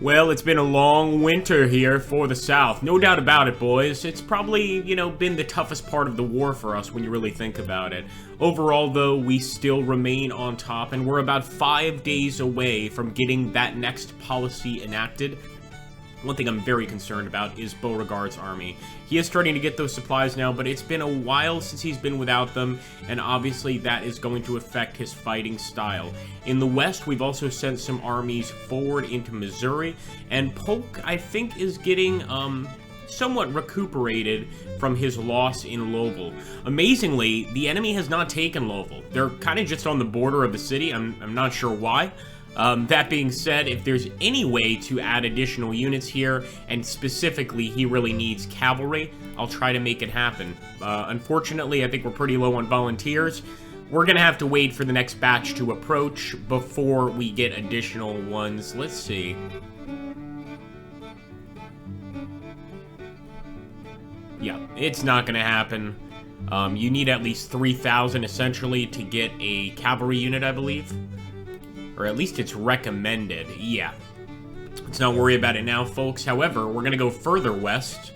Well, it's been a long winter here for the South. No doubt about it, boys. It's probably, been the toughest part of the war for us when you really think about it. Overall, though, we still remain on top, and we're about 5 days away from getting that next policy enacted. One thing I'm very concerned about is Bureagard's army. He is starting to get those supplies now, but it's been a while since he's been without them, and obviously that is going to affect his fighting style. In the west, we've also sent some armies forward into Missouri, and Polk, I think, is getting, somewhat recuperated from his loss in Louisville. Amazingly, the enemy has not taken Louisville. They're kind of just on the border of the city. I'm not sure why. That being said, if there's any way to add additional units here, and specifically he really needs cavalry, I'll try to make it happen. Unfortunately, I think we're pretty low on volunteers. We're gonna have to wait for the next batch to approach before we get additional ones. Let's see. Yeah, it's not gonna happen. You need at least 3,000 essentially to get a cavalry unit, I believe. Or at least it's recommended. Yeah. Let's not worry about it now, folks. However, we're going to go further west.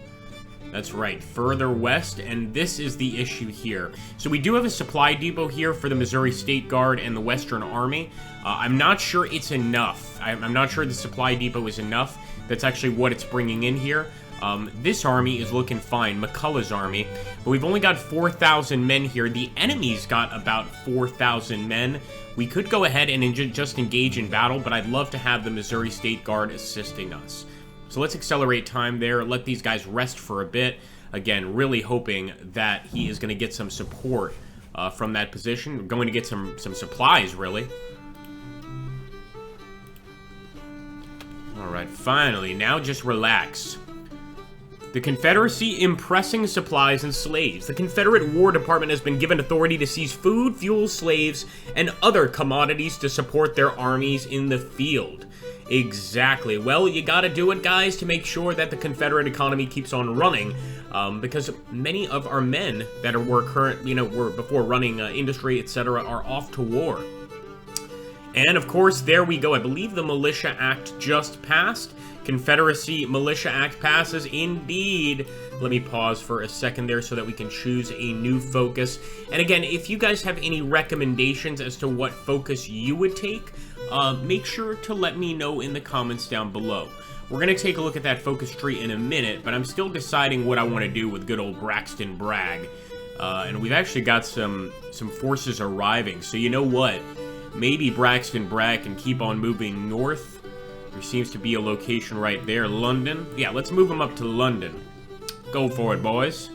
That's right, further west, and this is the issue here. So we do have a supply depot here for the Missouri State Guard and the Western Army. I'm not sure it's enough. I'm not sure the supply depot is enough. That's actually what it's bringing in here. This army is looking fine, McCullough's army, but we've only got 4,000 men here. The enemy's got about 4,000 men. We could go ahead and just engage in battle, but I'd love to have the Missouri State Guard assisting us. So let's accelerate time there, let these guys rest for a bit. Again, really hoping that he is going to get some support from that position. We're going to get some supplies, really. Alright, finally, now just relax. The Confederacy impressing supplies and slaves. The Confederate War Department has been given authority to seize food, fuel, slaves, and other commodities to support their armies in the field. Exactly. Well, you gotta do it, guys, to make sure that the Confederate economy keeps on running, because many of our men that were were before running industry, etc., are off to war. And, of course, there we go. I believe the Militia Act just passed. Confederacy Militia Act passes indeed. Let me pause for a second there so that we can choose a new focus. And again, if you guys have any recommendations as to what focus you would take, make sure to let me know in the comments down below. We're going to take a look at that focus tree in a minute, but I'm still deciding what I want to do with good old Braxton Bragg. And we've actually got some forces arriving, so you know what? Maybe Braxton Bragg can keep on moving north. There seems to be a location right there. London. Yeah, let's move him up to London. Go for it, boys.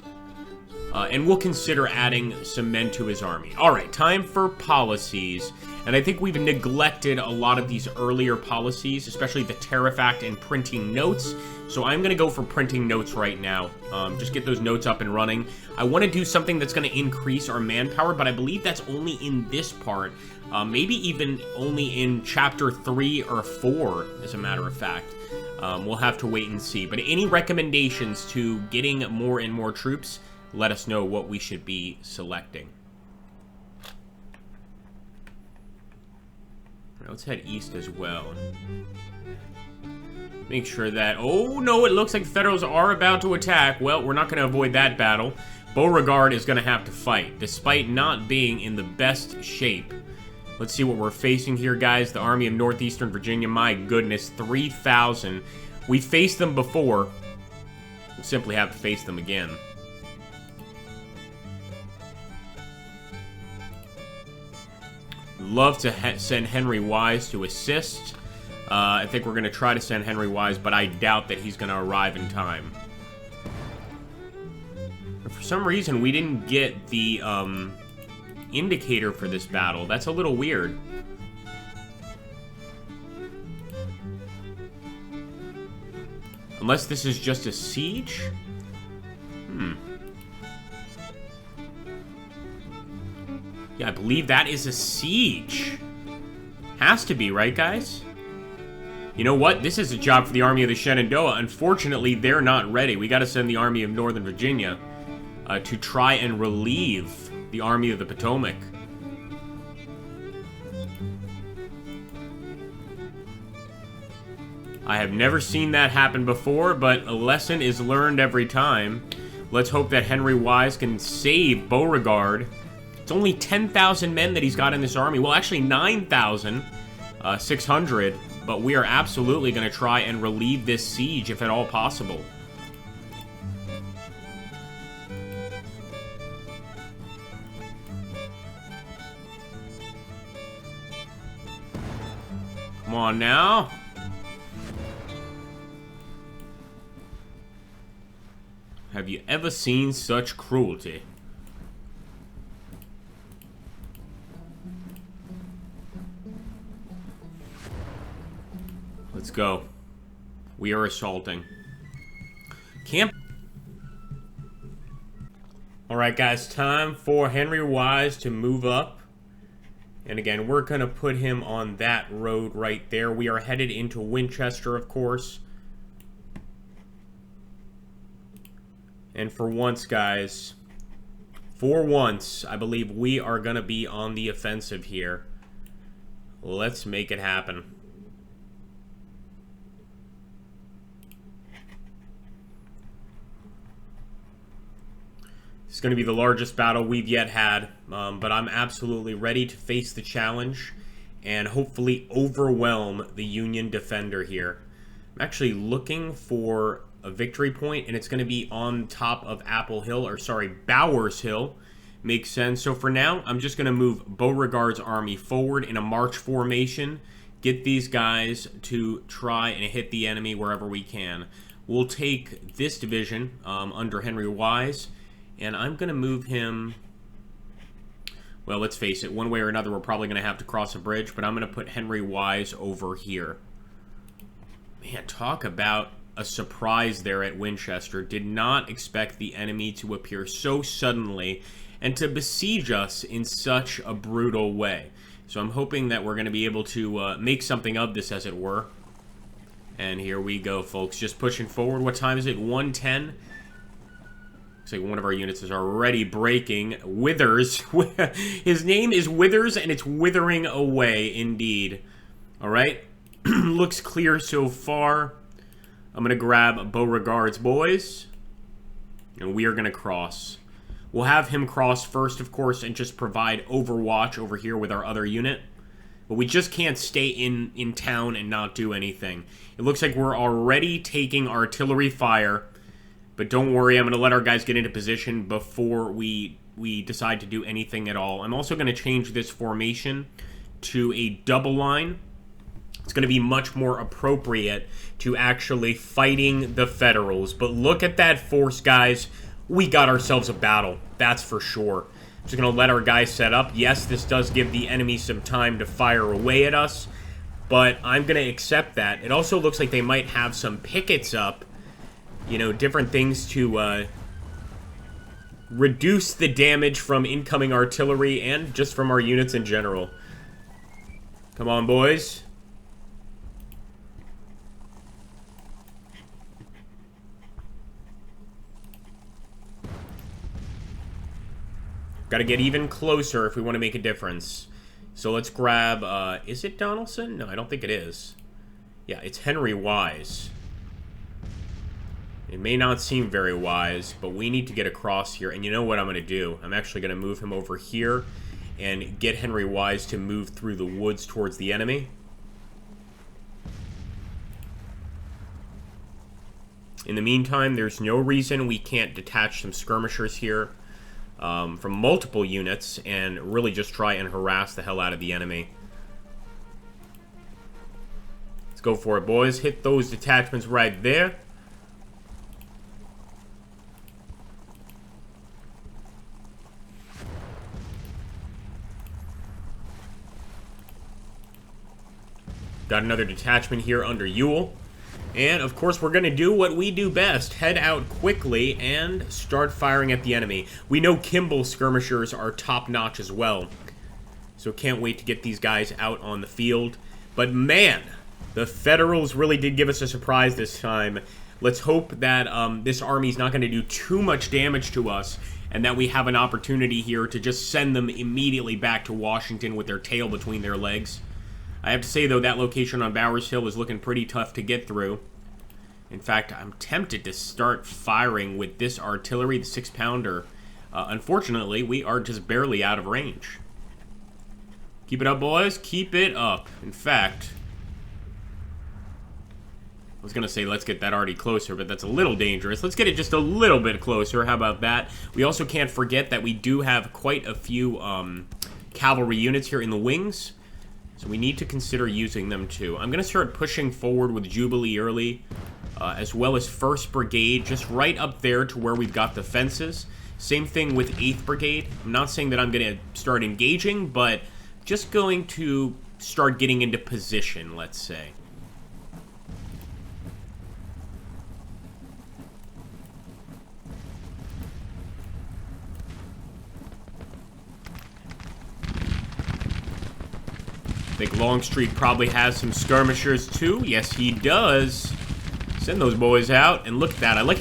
And we'll consider adding some men to his army. Alright, time for policies. And I think we've neglected a lot of these earlier policies, especially the Tariff Act and printing notes. So I'm going to go for printing notes right now. Just get those notes up and running. I want to do something that's going to increase our manpower, but I believe that's only in this part. Maybe even only in Chapter 3 or 4, as a matter of fact. We'll have to wait and see. But any recommendations to getting more and more troops, let us know what we should be selecting. Let's head east as well. Make sure that... Oh, no, it looks like the Federals are about to attack. Well, we're not going to avoid that battle. Bureagard is going to have to fight, despite not being in the best shape. Let's see what we're facing here, guys. The Army of Northeastern Virginia. My goodness, 3,000. We faced them before. We'll simply have to face them again. Love to send Henry Wise to assist. I think we're going to try to send Henry Wise, but I doubt that he's going to arrive in time. For some reason, we didn't get the indicator for this battle. That's a little weird. Unless this is just a siege? Yeah, I believe that is a siege. Has to be, right, guys? You know what? This is a job for the Army of the Shenandoah. Unfortunately, they're not ready. We gotta send the Army of Northern Virginia to try and relieve the Army of the Potomac. I have never seen that happen before, but a lesson is learned every time. Let's hope that Henry Wise can save Bureagard. It's only 10,000 men that he's got in this army. Well, actually 9,600, but we are absolutely going to try and relieve this siege if at all possible. Come on now. Have you ever seen such cruelty? Let's go. We are assaulting. Camp. Alright guys, time for Henry Wise to move up. And again, we're going to put him on that road right there. We are headed into Winchester, of course. And for once, guys, for once, I believe we are going to be on the offensive here. Let's make it happen. It's going to be the largest battle we've yet had, but I'm absolutely ready to face the challenge and hopefully overwhelm the Union defender here. I'm actually looking for a victory point, and it's going to be on top of Bowers Hill. Makes sense. So for now, I'm just going to move Beauregard's army forward in a march formation, get these guys to try and hit the enemy wherever we can. We'll take this division under Henry Wise, and I'm going to move him... Well, let's face it, one way or another, we're probably going to have to cross a bridge, but I'm going to put Henry Wise over here. Man, talk about a surprise there at Winchester. Did not expect the enemy to appear so suddenly and to besiege us in such a brutal way. So I'm hoping that we're going to be able to make something of this, as it were. And here we go, folks. Just pushing forward. What time is it? 1:10. Looks like one of our units is already breaking. Withers. His name is Withers, and it's withering away, indeed. Alright. Looks clear so far. I'm going to grab Beauregard's boys, and we are going to cross. We'll have him cross first, of course, and just provide overwatch over here with our other unit. But we just can't stay in town and not do anything. It looks like we're already taking artillery fire, but don't worry, I'm going to let our guys get into position before we decide to do anything at all. I'm also going to change this formation to a double line. It's going to be much more appropriate to actually fighting the Federals. But look at that force, guys. We got ourselves a battle. That's for sure. Just going to let our guys set up. Yes, this does give the enemy some time to fire away at us, but I'm going to accept that. It also looks like they might have some pickets up. You know, different things to reduce the damage from incoming artillery and just from our units in general. Come on, boys. Got to get even closer if we want to make a difference. So let's grab, is it Donaldson? No, I don't think it is. Yeah, it's Henry Wise. It may not seem very wise, but we need to get across here. And you know what I'm going to do? I'm actually going to move him over here and get Henry Wise to move through the woods towards the enemy. In the meantime, there's no reason we can't detach some skirmishers here. From multiple units and really just try and harass the hell out of the enemy. Let's go for it, boys. Hit those detachments right there. Got another detachment here under Ewell. And, of course, we're going to do what we do best. Head out quickly and start firing at the enemy. We know Kimball's skirmishers are top-notch as well. So can't wait to get these guys out on the field. But, man, the Federals really did give us a surprise this time. Let's hope that this army's not going to do too much damage to us, and that we have an opportunity here to just send them immediately back to Washington with their tail between their legs. I have to say, though, that location on Bowers Hill is looking pretty tough to get through. In fact, I'm tempted to start firing with this artillery, the 6-pounder. Unfortunately, we are just barely out of range. Keep it up, boys. Keep it up. In fact, I was going to say let's get that already closer, but that's a little dangerous. Let's get it just a little bit closer. How about that? We also can't forget that we do have quite a few cavalry units here in the wings, so we need to consider using them too. I'm going to start pushing forward with Jubilee early, as well as 1st Brigade, just right up there to where we've got the fences. Same thing with 8th Brigade. I'm not saying that I'm going to start engaging, but just going to start getting into position, let's say. I think Longstreet probably has some skirmishers too. Yes, he does. Send those boys out, and look at that. I like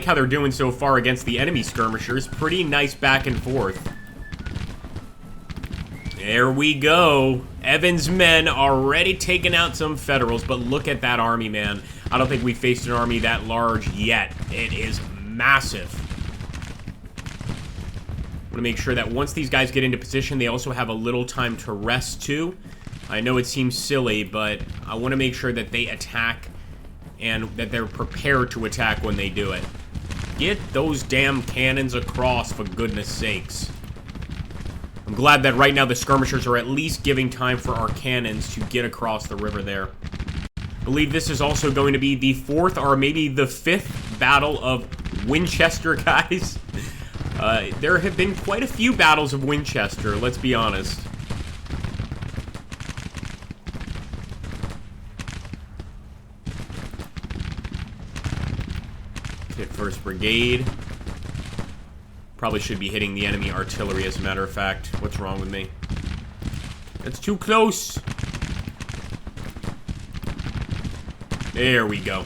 how they're doing so far against the enemy skirmishers. Pretty nice back and forth. There we go. Evans' men already taking out some Federals, but look at that army, man. I don't think we faced an army that large yet. It is massive. I want to make sure that once these guys get into position, they also have a little time to rest too. I know it seems silly, but I want to make sure that they attack and that they're prepared to attack when they do it. Get those damn cannons across, for goodness sakes. I'm glad that right now the skirmishers are at least giving time for our cannons to get across the river there. I believe this is also going to be the 4th or maybe the 5th Battle of Winchester, guys. There have been quite a few battles of Winchester, let's be honest. Hit 1st Brigade. Probably should be hitting the enemy artillery, as a matter of fact. What's wrong with me? That's too close. There we go. In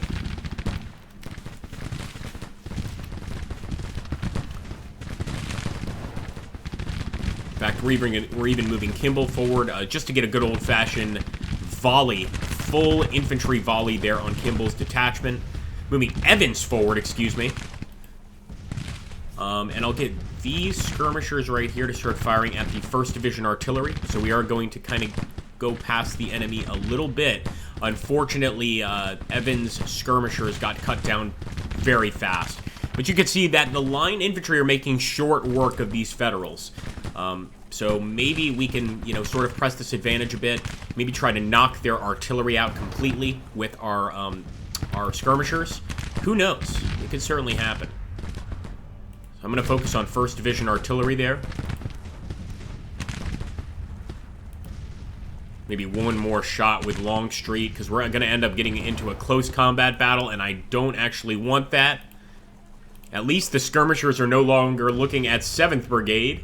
fact, we're even moving Kimball forward just to get a good old-fashioned volley, full infantry volley there on Kimball's detachment. Moving Evans forward, excuse me. And I'll get these skirmishers right here to start firing at the 1st Division artillery. So we are going to kind of go past the enemy a little bit. Unfortunately, Evans' skirmishers got cut down very fast. But you can see that the line infantry are making short work of these Federals. So maybe we can, you know, sort of press this advantage a bit. Maybe try to knock their artillery out completely with our skirmishers. Who knows? It could certainly happen. So I'm going to focus on 1st Division artillery there. Maybe one more shot with Longstreet, because we're going to end up getting into a close combat battle, and I don't actually want that. At least the skirmishers are no longer looking at 7th Brigade.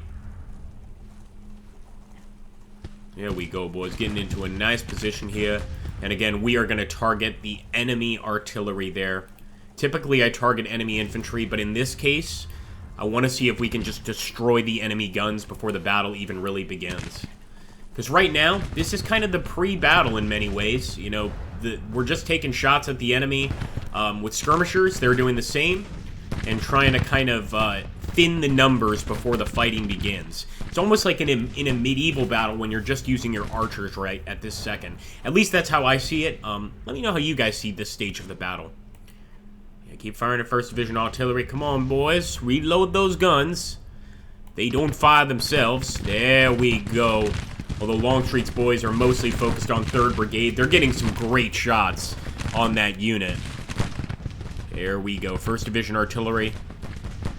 There we go, boys. Getting into a nice position here. And again, we are going to target the enemy artillery there. Typically, I target enemy infantry, but in this case, I want to see if we can just destroy the enemy guns before the battle even really begins. Because right now, this is kind of the pre-battle in many ways. You know, we're just taking shots at the enemy. With skirmishers, they're doing the same. And trying to kind of thin the numbers before the fighting begins. It's almost like in a medieval battle when you're just using your archers right at this second. At least that's how I see it. Let me know how you guys see this stage of the battle. Yeah, keep firing at 1st Division artillery. Come on, boys. Reload those guns. They don't fire themselves. There we go. Although Longstreet's boys are mostly focused on 3rd Brigade, they're getting some great shots on that unit. There we go. 1st Division artillery.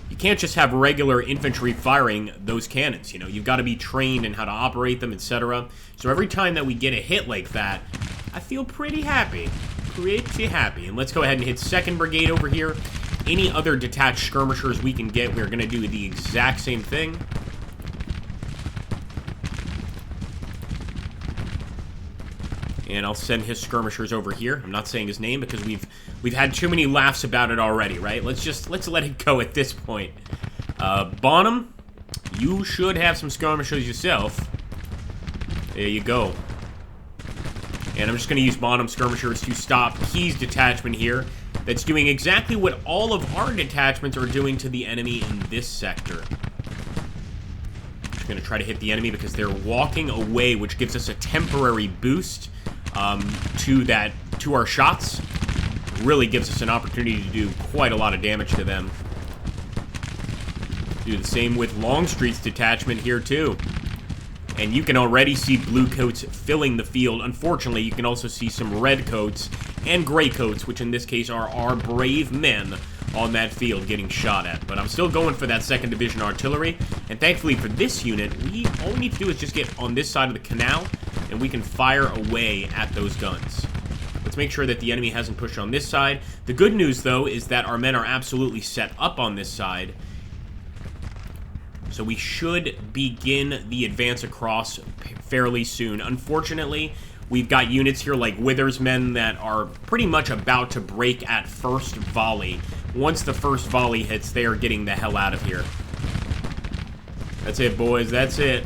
You can't just have regular infantry firing those cannons, you know. You've got to be trained in how to operate them, etc. So every time that we get a hit like that, I feel pretty happy. Pretty happy. And let's go ahead and hit 2nd Brigade over here. Any other detached skirmishers we can get, we're going to do the exact same thing. And I'll send his skirmishers over here. I'm not saying his name because we've had too many laughs about it already, right? Let's let it go at this point. Bonham, you should have some skirmishers yourself. There you go. And I'm just going to use bottom skirmishers to stop Key's detachment here. That's doing exactly what all of our detachments are doing to the enemy in this sector. I'm just going to try to hit the enemy because they're walking away, which gives us a temporary boost to our shots. Really gives us an opportunity to do quite a lot of damage to them. Do the same with Longstreet's detachment here too. And you can already see blue coats filling the field. Unfortunately, you can also see some red coats and gray coats, which in this case are our brave men on that field getting shot at. But I'm still going for that 2nd Division artillery. And thankfully for this unit, all we need to do is just get on this side of the canal, and we can fire away at those guns. Let's make sure that the enemy hasn't pushed on this side. The good news, though, is that our men are absolutely set up on this side. So we should begin the advance across fairly soon. Unfortunately, we've got units here like Withers men that are pretty much about to break at first volley. Once the first volley hits, they are getting the hell out of here. That's it, boys. That's it.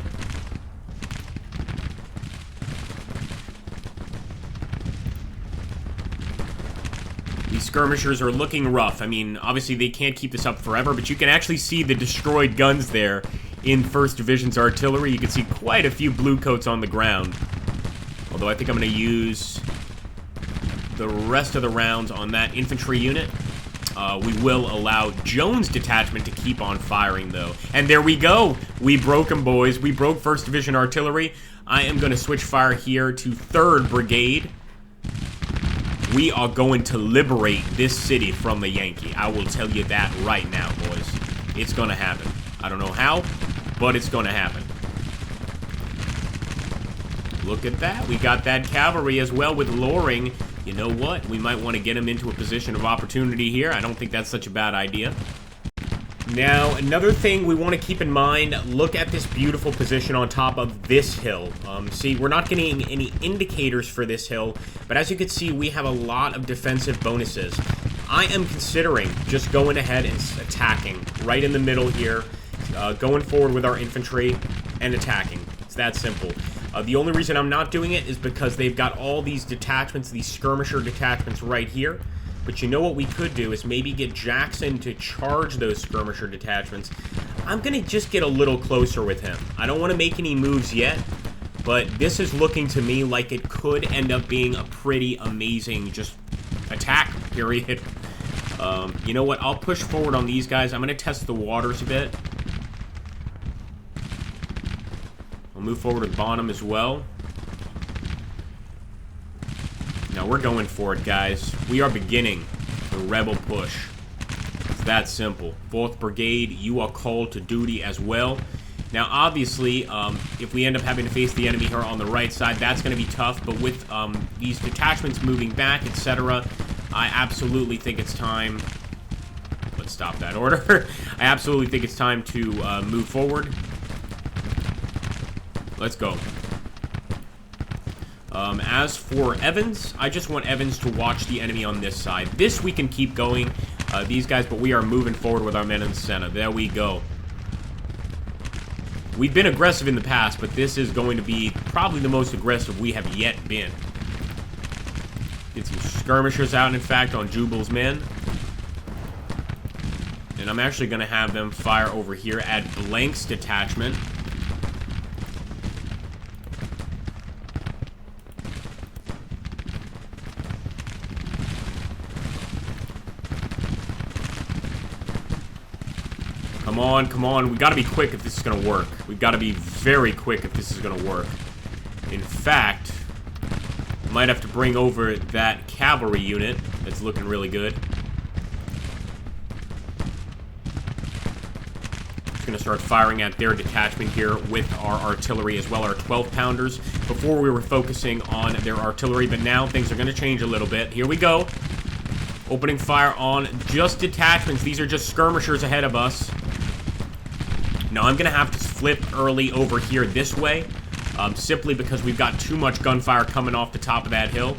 These skirmishers are looking rough. I mean, obviously they can't keep this up forever, but you can actually see the destroyed guns there in 1st Division's artillery. You can see quite a few blue coats on the ground. Although I think I'm going to use the rest of the rounds on that infantry unit. We will allow Jones' detachment to keep on firing, though. And there we go. We broke them, boys. We broke 1st Division artillery. I am going to switch fire here to 3rd Brigade. We are going to liberate this city from the Yankee. I will tell you that right now, boys. It's going to happen. I don't know how, but it's going to happen. Look at that. We got that cavalry as well with Loring. You know what? We might want to get him into a position of opportunity here. I don't think that's such a bad idea. Now, another thing we want to keep in mind, look at this beautiful position on top of this hill. See, we're not getting any indicators for this hill, but as you can see, we have a lot of defensive bonuses. I am considering just going ahead and attacking right in the middle here, going forward with our infantry and attacking. It's that simple. The only reason I'm not doing it is because they've got all these detachments, these skirmisher detachments right here. But you know what we could do is maybe get Jackson to charge those skirmisher detachments. I'm going to just get a little closer with him. I don't want to make any moves yet, but this is looking to me like it could end up being a pretty amazing just attack, period. You know what? I'll push forward on these guys. I'm going to test the waters a bit. I'll move forward with Bonham as well. Now we're going for it, guys. We are beginning the rebel push. It's that simple. 4th Brigade, you are called to duty as well. Now, obviously, if we end up having to face the enemy here on the right side, that's going to be tough. But with these detachments moving back, etc., I absolutely think it's time... Let's stop that order. I absolutely think it's time to move forward. Let's go. As for Evans, I just want Evans to watch the enemy on this side. This we can keep going, these guys, but we are moving forward with our men in the center. There we go. We've been aggressive in the past, but this is going to be probably the most aggressive we have yet been. Get some skirmishers out, in fact, on Jubal's men. And I'm actually going to have them fire over here at Blank's detachment. Come on, come on. We gotta be quick if this is gonna work. We've gotta be very quick if this is gonna work. In fact, might have to bring over that cavalry unit that's looking really good. Just gonna start firing at their detachment here with our artillery as well, our 12-pounders. Before we were focusing on their artillery, but now things are gonna change a little bit. Here we go. Opening fire on just detachments. These are just skirmishers ahead of us. Now, I'm going to have to flip early over here this way, simply because we've got too much gunfire coming off the top of that hill.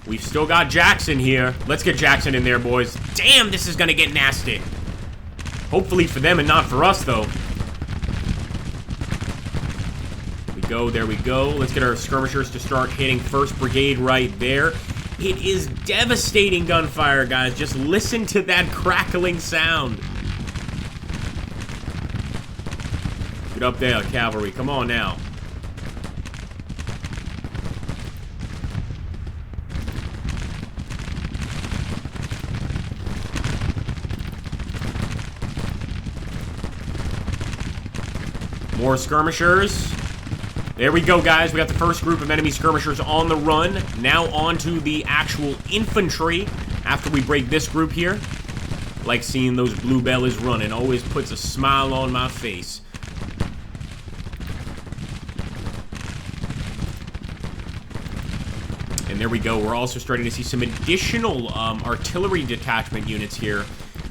We've still got Jackson here. Let's get Jackson in there, boys. Damn, this is going to get nasty. Hopefully for them and not for us, though. We go, there we go. Let's get our skirmishers to start hitting 1st Brigade right there. It is devastating gunfire, guys. Just listen to that crackling sound. Get up there, cavalry. Come on now. More skirmishers. There we go, guys. We got the first group of enemy skirmishers on the run. Now on to the actual infantry after we break this group here. Like seeing those bluebellies running. Always puts a smile on my face. And there we go. We're also starting to see some additional artillery detachment units here.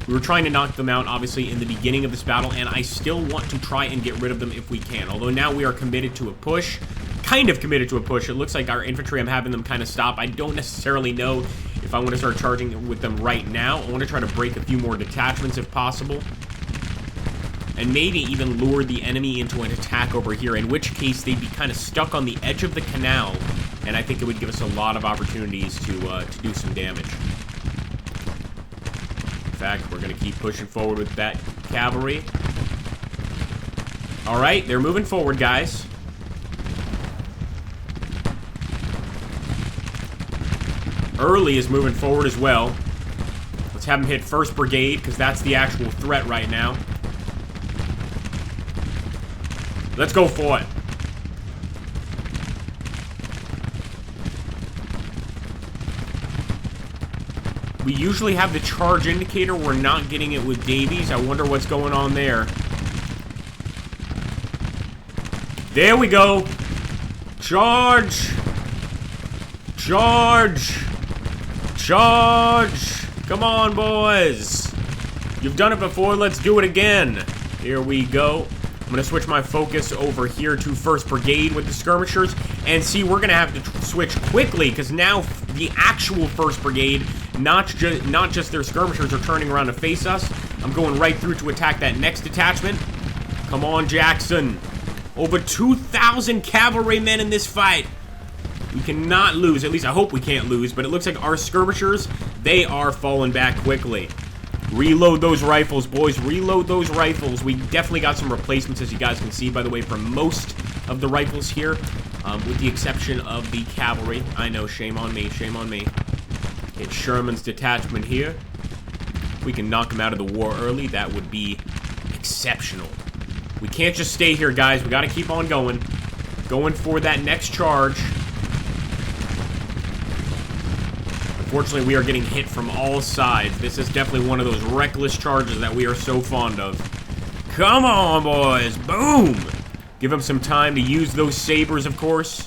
We were trying to knock them out, obviously, in the beginning of this battle, and I still want to try and get rid of them if we can. Although now we are committed to a push. Kind of committed to a push. It looks like our infantry, I'm having them kind of stop. I don't necessarily know if I want to start charging with them right now. I want to try to break a few more detachments if possible. And maybe even lure the enemy into an attack over here, in which case they'd be kind of stuck on the edge of the canal. And I think it would give us a lot of opportunities to do some damage. In fact, we're going to keep pushing forward with that cavalry. Alright, they're moving forward, guys. Early is moving forward as well. Let's have him hit 1st Brigade, because that's the actual threat right now. Let's go for it. We usually have the charge indicator. We're not getting it with Davies. I wonder what's going on there. There we go. Charge. Charge. Charge. Come on, boys. You've done it before. Let's do it again. Here we go. I'm going to switch my focus over here to 1st Brigade with the skirmishers. And see, we're going to have to switch quickly, because now the actual 1st Brigade, not just their skirmishers, are turning around to face us. I'm going right through to attack that next detachment. Come on, Jackson. Over 2,000 cavalrymen in this fight. We cannot lose. At least I hope we can't lose. But it looks like our skirmishers, they are falling back quickly. Reload those rifles, boys. Reload those rifles. We definitely got some replacements, as you guys can see, by the way, for most of the rifles here. With the exception of the cavalry. I know, shame on me, shame on me. Get Sherman's detachment here. We can knock him out of the war early. That would be exceptional. We can't just stay here, guys. We got to keep on going. Going for that next charge. Unfortunately, we are getting hit from all sides. This is definitely one of those reckless charges that we are so fond of. Come on, boys. Boom! Give them some time to use those sabers, of course.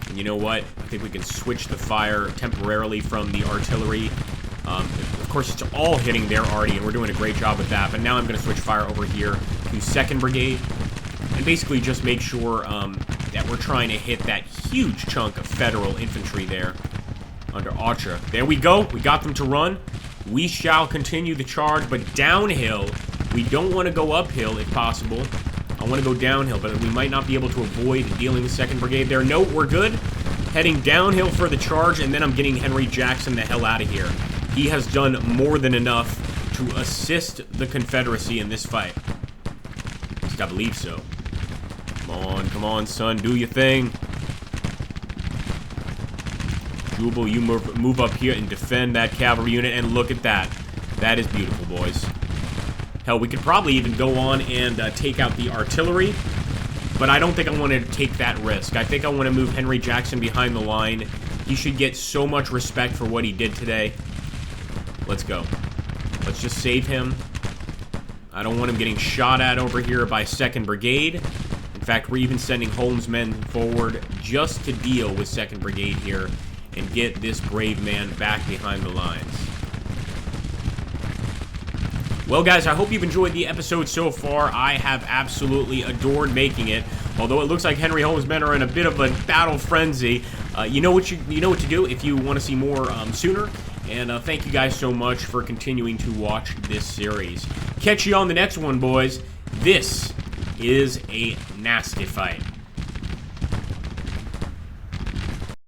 And you know what? I think we can switch the fire temporarily from the artillery. Of course, it's all hitting there already, and we're doing a great job with that. But now I'm going to switch fire over here to 2nd Brigade. And basically just make sure that we're trying to hit that huge chunk of Federal infantry there under Archer. There we go. We got them to run. We shall continue the charge, but downhill. We don't want to go uphill if possible. I want to go downhill, but we might not be able to avoid dealing with 2nd Brigade there. No, we're good. Heading downhill for the charge, and then I'm getting Henry Jackson the hell out of here. He has done more than enough to assist the Confederacy in this fight. At least I believe so. Come on, son. Do your thing. Jubal, you move up here and defend that cavalry unit, and look at that. That is beautiful, boys. Hell, we could probably even go on and take out the artillery, but I don't think I want to take that risk. I think I want to move Henry Jackson behind the line. He should get so much respect for what he did today. Let's go. Let's just save him. I don't want him getting shot at over here by 2nd Brigade. In fact, we're even sending Holmes' men forward just to deal with 2nd Brigade here and get this brave man back behind the lines. Well, guys, I hope you've enjoyed the episode so far. I have absolutely adored making it. Although it looks like Henry Holmes' men are in a bit of a battle frenzy, you know what to do if you want to see more sooner. And thank you guys so much for continuing to watch this series. Catch you on the next one, boys. This is a nasty fight.